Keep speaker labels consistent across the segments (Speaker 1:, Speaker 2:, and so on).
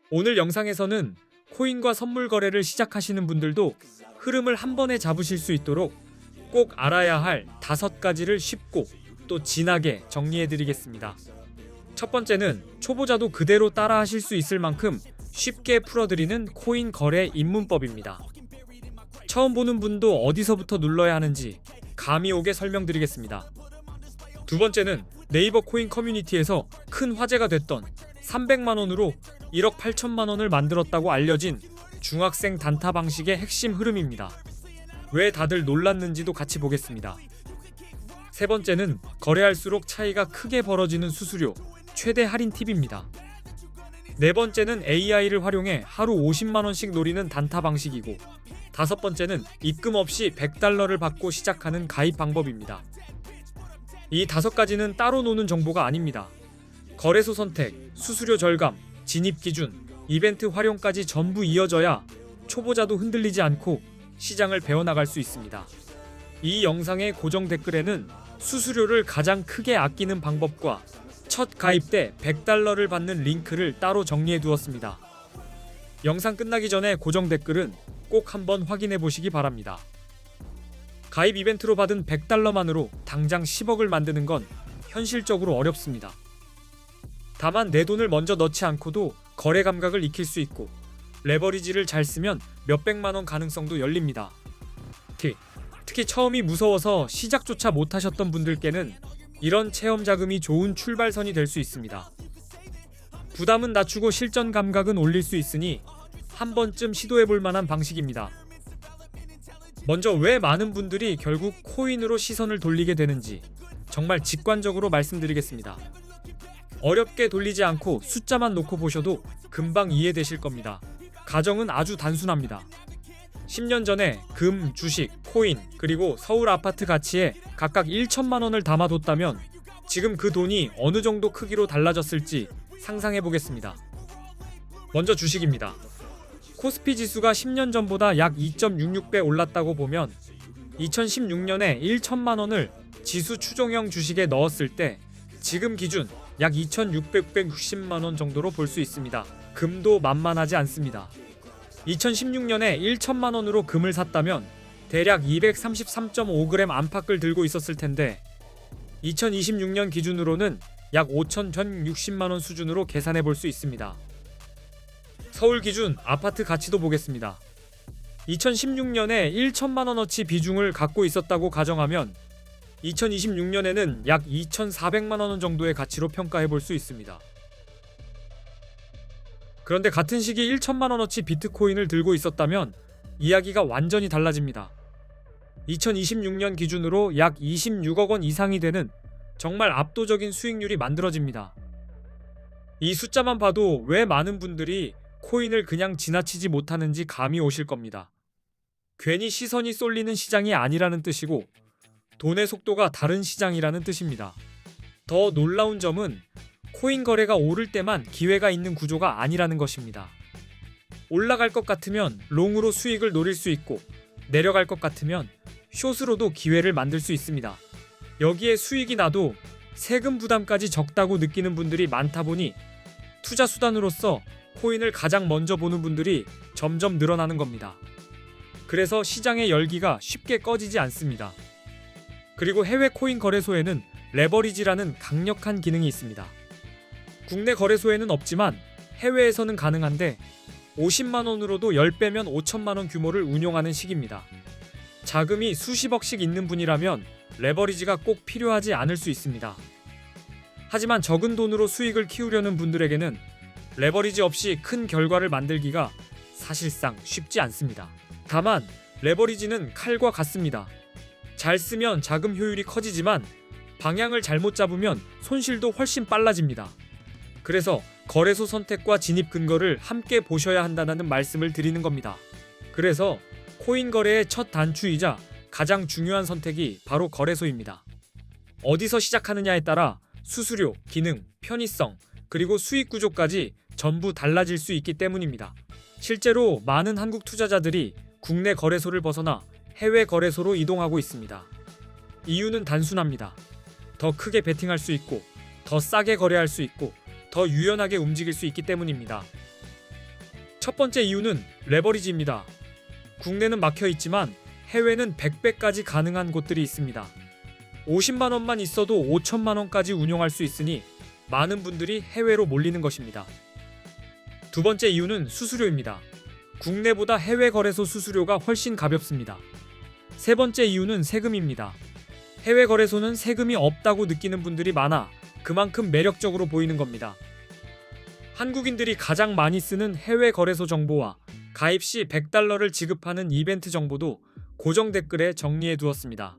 Speaker 1: 오늘 영상에서는 코인과 선물 거래를 시작하시는 분들도 흐름을 한 번에 잡으실 수 있도록 꼭 알아야 할 5가지를 쉽고 또 진하게 정리해 드리겠습니다. 첫 번째는 초보자도 그대로 따라 하실 수 있을 만큼 쉽게 풀어드리는 코인 거래 입문법입니다. 처음 보는 분도 어디서부터 눌러야 하는지 감이 오게 설명드리겠습니다. 두 번째는 네이버 코인 커뮤니티에서 큰 화제가 됐던 300만원으로 1억 8천만원을 만들었다고 알려진 중학생 단타 방식의 핵심 흐름입니다. 왜 다들 놀랐는지도 같이 보겠습니다. 세 번째는 거래할수록 차이가 크게 벌어지는 수수료 최대 할인 팁입니다. 네 번째는 AI를 활용해 하루 50만원씩 노리는 단타 방식이고, 다섯 번째는 입금 없이 $100를 받고 시작하는 가입 방법입니다. 이 5가지는 따로 노는 정보가 아닙니다. 거래소 선택, 수수료 절감, 진입 기준, 이벤트 활용까지 전부 이어져야 초보자도 흔들리지 않고 시장을 배워나갈 수 있습니다. 이 영상의 고정 댓글에는 수수료를 가장 크게 아끼는 방법과 첫 가입 때 $100를 받는 링크를 따로 정리해 두었습니다. 영상 끝나기 전에 고정 댓글은 꼭 한번 확인해 보시기 바랍니다. 가입 이벤트로 받은 $100만으로 당장 10억을 만드는 건 현실적으로 어렵습니다. 다만 내 돈을 먼저 넣지 않고도 거래 감각을 익힐 수 있고, 레버리지를 잘 쓰면 몇백만원 가능성도 열립니다. 특히 처음이 무서워서 시작조차 못하셨던 분들께는 이런 체험 자금이 좋은 출발선이 될 수 있습니다. 부담은 낮추고 실전 감각은 올릴 수 있으니 한 번쯤 시도해볼 만한 방식입니다. 먼저 왜 많은 분들이 결국 코인으로 시선을 돌리게 되는지 정말 직관적으로 말씀드리겠습니다. 어렵게 돌리지 않고 숫자만 놓고 보셔도 금방 이해되실 겁니다. 가정은 아주 단순합니다. 10년 전에 금, 주식, 코인, 그리고 서울 아파트 가치에 각각 1천만원을 담아뒀다면 지금 그 돈이 어느 정도 크기로 달라졌을지 상상해 보겠습니다. 먼저 주식입니다. 코스피 지수가 10년 전보다 약 2.66배 올랐다고 보면 2016년에 1천만원을 지수 추종형 주식에 넣었을 때 지금 기준 약 2,660만원 정도로 볼 수 있습니다. 금도 만만하지 않습니다. 2016년에 1천만원으로 금을 샀다면 대략 233.5g 안팎을 들고 있었을 텐데 2026년 기준으로는 약 5,160만원 수준으로 계산해 볼 수 있습니다. 서울 기준 아파트 가치도 보겠습니다. 2016년에 1천만원어치 비중을 갖고 있었다고 가정하면 2026년에는 약 2,400만원 정도의 가치로 평가해 볼 수 있습니다. 그런데 같은 시기 1천만원어치 비트코인을 들고 있었다면 이야기가 완전히 달라집니다. 2026년 기준으로 약 26억 원 이상이 되는 정말 압도적인 수익률이 만들어집니다. 이 숫자만 봐도 왜 많은 분들이 코인을 그냥 지나치지 못하는지 감이 오실 겁니다. 괜히 시선이 쏠리는 시장이 아니라는 뜻이고, 돈의 속도가 다른 시장이라는 뜻입니다. 더 놀라운 점은 코인 거래가 오를 때만 기회가 있는 구조가 아니라는 것입니다. 올라갈 것 같으면 롱으로 수익을 노릴 수 있고, 내려갈 것 같으면 숏으로도 기회를 만들 수 있습니다. 여기에 수익이 나도 세금 부담까지 적다고 느끼는 분들이 많다 보니 투자 수단으로서 코인을 가장 먼저 보는 분들이 점점 늘어나는 겁니다. 그래서 시장의 열기가 쉽게 꺼지지 않습니다. 그리고 해외 코인 거래소에는 레버리지라는 강력한 기능이 있습니다. 국내 거래소에는 없지만 해외에서는 가능한데 50만원으로도 10배면 5천만원 규모를 운용하는 식입니다. 자금이 수십억씩 있는 분이라면 레버리지가 꼭 필요하지 않을 수 있습니다. 하지만 적은 돈으로 수익을 키우려는 분들에게는 레버리지 없이 큰 결과를 만들기가 사실상 쉽지 않습니다. 다만 레버리지는 칼과 같습니다. 잘 쓰면 자금 효율이 커지지만 방향을 잘못 잡으면 손실도 훨씬 빨라집니다. 그래서 거래소 선택과 진입 근거를 함께 보셔야 한다는 말씀을 드리는 겁니다. 그래서 코인 거래의 첫 단추이자 가장 중요한 선택이 바로 거래소입니다. 어디서 시작하느냐에 따라 수수료, 기능, 편의성, 그리고 수익 구조까지 전부 달라질 수 있기 때문입니다. 실제로 많은 한국 투자자들이 국내 거래소를 벗어나 해외 거래소로 이동하고 있습니다. 이유는 단순합니다. 더 크게 베팅할 수 있고, 더 싸게 거래할 수 있고, 더 유연하게 움직일 수 있기 때문입니다. 첫 번째 이유는 레버리지입니다. 국내는 막혀 있지만 해외는 100배까지 가능한 곳들이 있습니다. 50만 원만 있어도 5천만 원까지 운용할 수 있으니 많은 분들이 해외로 몰리는 것입니다. 두 번째 이유는 수수료입니다. 국내보다 해외 거래소 수수료가 훨씬 가볍습니다. 세 번째 이유는 세금입니다. 해외 거래소는 세금이 없다고 느끼는 분들이 많아 그만큼 매력적으로 보이는 겁니다. 한국인들이 가장 많이 쓰는 해외 거래소 정보와 가입 시 $100를 지급하는 이벤트 정보도 고정 댓글에 정리해 두었습니다.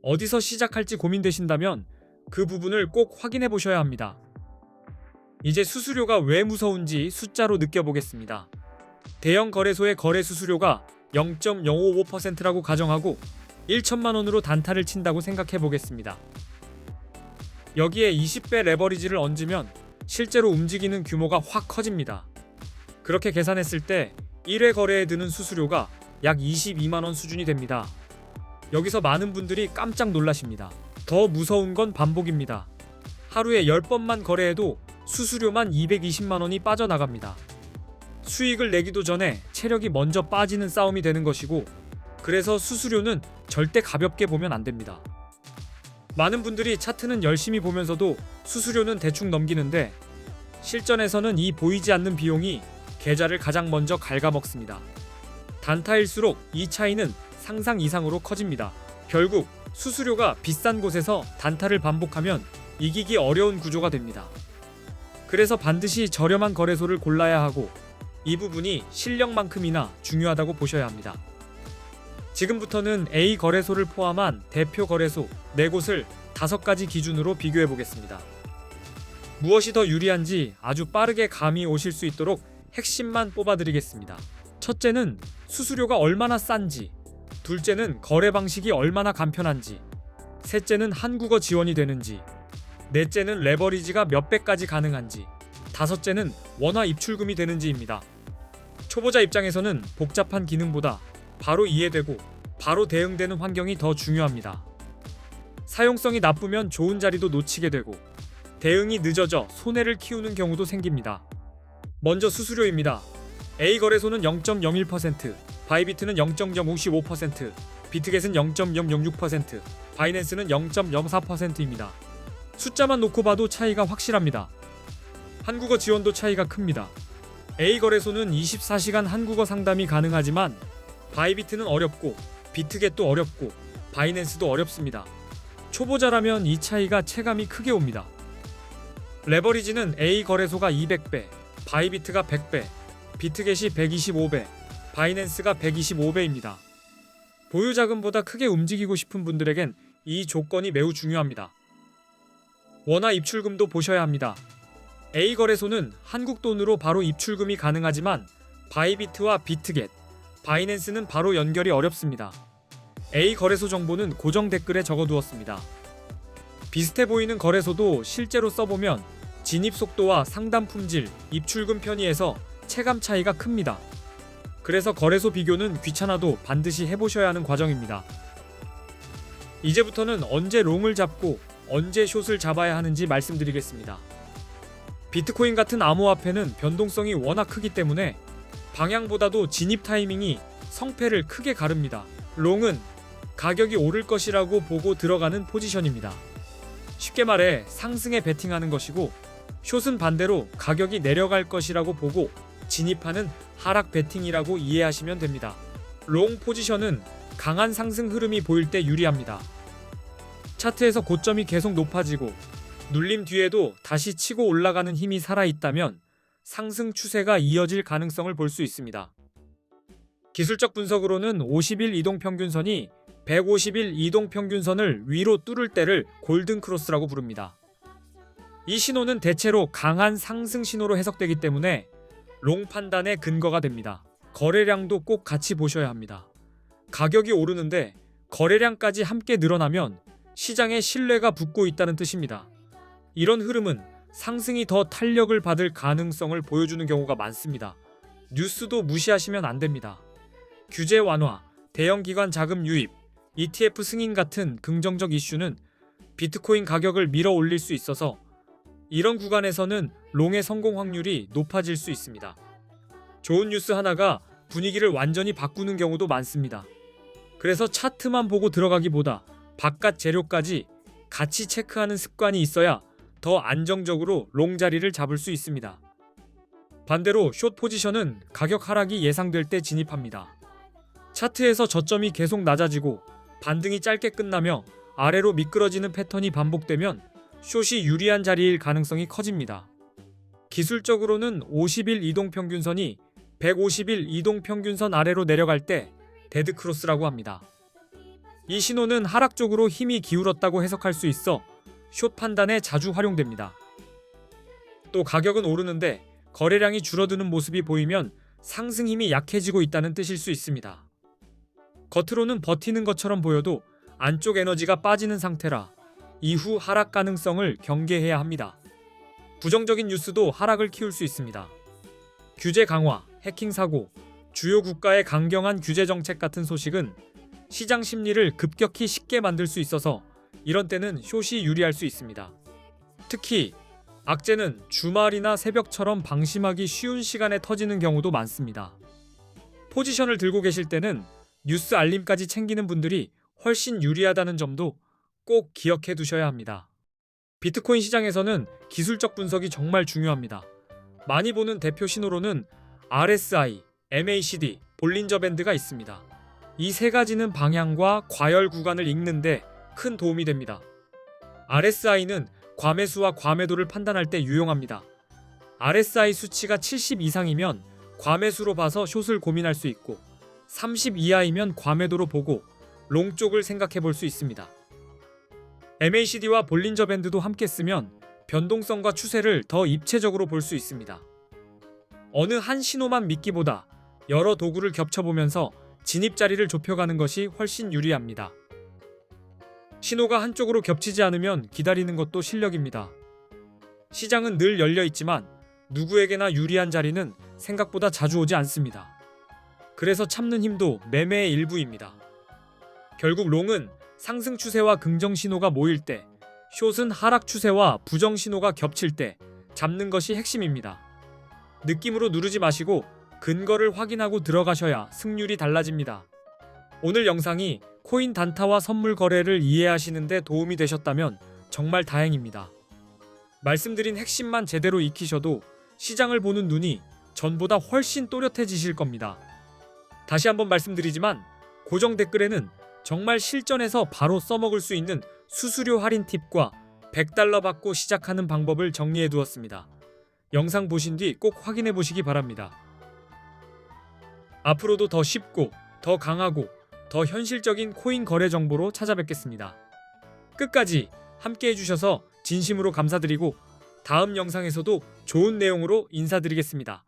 Speaker 1: 어디서 시작할지 고민되신다면 그 부분을 꼭 확인해 보셔야 합니다. 이제 수수료가 왜 무서운지 숫자로 느껴보겠습니다. 대형 거래소의 거래 수수료가 0.055%라고 가정하고 1천만 원으로 단타를 친다고 생각해 보겠습니다. 여기에 20배 레버리지를 얹으면 실제로 움직이는 규모가 확 커집니다. 그렇게 계산했을 때 1회 거래에 드는 수수료가 약 22만 원 수준이 됩니다. 여기서 많은 분들이 깜짝 놀라십니다. 더 무서운 건 반복입니다. 하루에 10번만 거래해도 수수료만 220만 원이 빠져나갑니다. 수익을 내기도 전에 체력이 먼저 빠지는 싸움이 되는 것이고, 그래서 수수료는 절대 가볍게 보면 안 됩니다. 많은 분들이 차트는 열심히 보면서도 수수료는 대충 넘기는데 실전에서는 이 보이지 않는 비용이 계좌를 가장 먼저 갉아먹습니다. 단타일수록 이 차이는 상상 이상으로 커집니다. 결국 수수료가 비싼 곳에서 단타를 반복하면 이기기 어려운 구조가 됩니다. 그래서 반드시 저렴한 거래소를 골라야 하고 이 부분이 실력만큼이나 중요하다고 보셔야 합니다. 지금부터는 A 거래소를 포함한 대표 거래소 4곳을 5가지 기준으로 비교해 보겠습니다. 무엇이 더 유리한지 아주 빠르게 감이 오실 수 있도록 핵심만 뽑아드리겠습니다. 첫째는 수수료가 얼마나 싼지, 둘째는 거래 방식이 얼마나 간편한지, 셋째는 한국어 지원이 되는지, 넷째는 레버리지가 몇 배까지 가능한지, 다섯째는 원화 입출금이 되는지입니다. 초보자 입장에서는 복잡한 기능보다 바로 이해되고 바로 대응되는 환경이 더 중요합니다. 사용성이 나쁘면 좋은 자리도 놓치게 되고 대응이 늦어져 손해를 키우는 경우도 생깁니다. 먼저 수수료입니다. A 거래소는 0.01%, 바이비트는 0.055%, 비트겟은 0.006%, 바이낸스는 0.04%입니다. 숫자만 놓고 봐도 차이가 확실합니다. 한국어 지원도 차이가 큽니다. A 거래소는 24시간 한국어 상담이 가능하지만 바이비트는 어렵고 비트겟도 어렵고 바이낸스도 어렵습니다. 초보자라면 이 차이가 체감이 크게 옵니다. 레버리지는 A 거래소가 200배, 바이비트가 100배, 비트겟이 125배, 바이낸스가 125배입니다. 보유자금보다 크게 움직이고 싶은 분들에겐 이 조건이 매우 중요합니다. 원화 입출금도 보셔야 합니다. A 거래소는 한국 돈으로 바로 입출금이 가능하지만 바이비트와 비트겟, 바이낸스는 바로 연결이 어렵습니다. A 거래소 정보는 고정 댓글에 적어두었습니다. 비슷해 보이는 거래소도 실제로 써보면 진입 속도와 상담 품질, 입출금 편의에서 체감 차이가 큽니다. 그래서 거래소 비교는 귀찮아도 반드시 해보셔야 하는 과정입니다. 이제부터는 언제 롱을 잡고 언제 숏을 잡아야 하는지 말씀드리겠습니다. 비트코인 같은 암호화폐는 변동성이 워낙 크기 때문에 방향보다도 진입 타이밍이 성패를 크게 가릅니다. 롱은 가격이 오를 것이라고 보고 들어가는 포지션입니다. 쉽게 말해 상승에 베팅하는 것이고, 숏은 반대로 가격이 내려갈 것이라고 보고 진입하는 하락 베팅이라고 이해하시면 됩니다. 롱 포지션은 강한 상승 흐름이 보일 때 유리합니다. 차트에서 고점이 계속 높아지고 눌림 뒤에도 다시 치고 올라가는 힘이 살아있다면 상승 추세가 이어질 가능성을 볼 수 있습니다. 기술적 분석으로는 50일 이동평균선이 150일 이동평균선을 위로 뚫을 때를 골든크로스라고 부릅니다. 이 신호는 대체로 강한 상승 신호로 해석되기 때문에 롱 판단의 근거가 됩니다. 거래량도 꼭 같이 보셔야 합니다. 가격이 오르는데 거래량까지 함께 늘어나면 시장에 신뢰가 붙고 있다는 뜻입니다. 이런 흐름은 상승이 더 탄력을 받을 가능성을 보여주는 경우가 많습니다. 뉴스도 무시하시면 안 됩니다. 규제 완화, 대형 기관 자금 유입, ETF 승인 같은 긍정적 이슈는 비트코인 가격을 밀어 올릴 수 있어서 이런 구간에서는 롱의 성공 확률이 높아질 수 있습니다. 좋은 뉴스 하나가 분위기를 완전히 바꾸는 경우도 많습니다. 그래서 차트만 보고 들어가기보다 바깥 재료까지 같이 체크하는 습관이 있어야 더 안정적으로 롱 자리를 잡을 수 있습니다. 반대로 숏 포지션은 가격 하락이 예상될 때 진입합니다. 차트에서 저점이 계속 낮아지고 반등이 짧게 끝나며 아래로 미끄러지는 패턴이 반복되면 숏이 유리한 자리일 가능성이 커집니다. 기술적으로는 50일 이동평균선이 150일 이동평균선 아래로 내려갈 때 데드크로스라고 합니다. 이 신호는 하락 쪽으로 힘이 기울었다고 해석할 수 있어 숏 판단에 자주 활용됩니다. 또 가격은 오르는데 거래량이 줄어드는 모습이 보이면 상승 힘이 약해지고 있다는 뜻일 수 있습니다. 겉으로는 버티는 것처럼 보여도 안쪽 에너지가 빠지는 상태라 이후 하락 가능성을 경계해야 합니다. 부정적인 뉴스도 하락을 키울 수 있습니다. 규제 강화, 해킹 사고, 주요 국가의 강경한 규제 정책 같은 소식은 시장 심리를 급격히 쉽게 만들 수 있어서 이런 때는 숏이 유리할 수 있습니다. 특히 악재는 주말이나 새벽처럼 방심하기 쉬운 시간에 터지는 경우도 많습니다. 포지션을 들고 계실 때는 뉴스 알림까지 챙기는 분들이 훨씬 유리하다는 점도 꼭 기억해 두셔야 합니다. 비트코인 시장에서는 기술적 분석이 정말 중요합니다. 많이 보는 대표 신호로는 RSI, MACD, 볼린저 밴드가 있습니다. 이 세 가지는 방향과 과열 구간을 읽는데 큰 도움이 됩니다. RSI는 과매수와 과매도를 판단할 때 유용합니다. RSI 수치가 70 이상이면 과매수로 봐서 숏을 고민할 수 있고 30 이하이면 과매도로 보고 롱 쪽을 생각해 볼 수 있습니다. MACD와 볼린저 밴드도 함께 쓰면 변동성과 추세를 더 입체적으로 볼 수 있습니다. 어느 한 신호만 믿기보다 여러 도구를 겹쳐보면서 진입 자리를 좁혀가는 것이 훨씬 유리합니다. 신호가 한쪽으로 겹치지 않으면 기다리는 것도 실력입니다. 시장은 늘 열려 있지만 누구에게나 유리한 자리는 생각보다 자주 오지 않습니다. 그래서 참는 힘도 매매의 일부입니다. 결국 롱은 상승 추세와 긍정 신호가 모일 때, 숏은 하락 추세와 부정 신호가 겹칠 때 잡는 것이 핵심입니다. 느낌으로 누르지 마시고 근거를 확인하고 들어가셔야 승률이 달라집니다. 오늘 영상이 코인 단타와 선물 거래를 이해하시는 데 도움이 되셨다면 정말 다행입니다. 말씀드린 핵심만 제대로 익히셔도 시장을 보는 눈이 전보다 훨씬 또렷해지실 겁니다. 다시 한번 말씀드리지만 고정 댓글에는 정말 실전에서 바로 써먹을 수 있는 수수료 할인 팁과 100달러 받고 시작하는 방법을 정리해 두었습니다. 영상 보신 뒤 꼭 확인해 보시기 바랍니다. 앞으로도 더 쉽고 더 강하고 더 현실적인 코인 거래 정보로 찾아뵙겠습니다. 끝까지 함께 해주셔서 진심으로 감사드리고 다음 영상에서도 좋은 내용으로 인사드리겠습니다.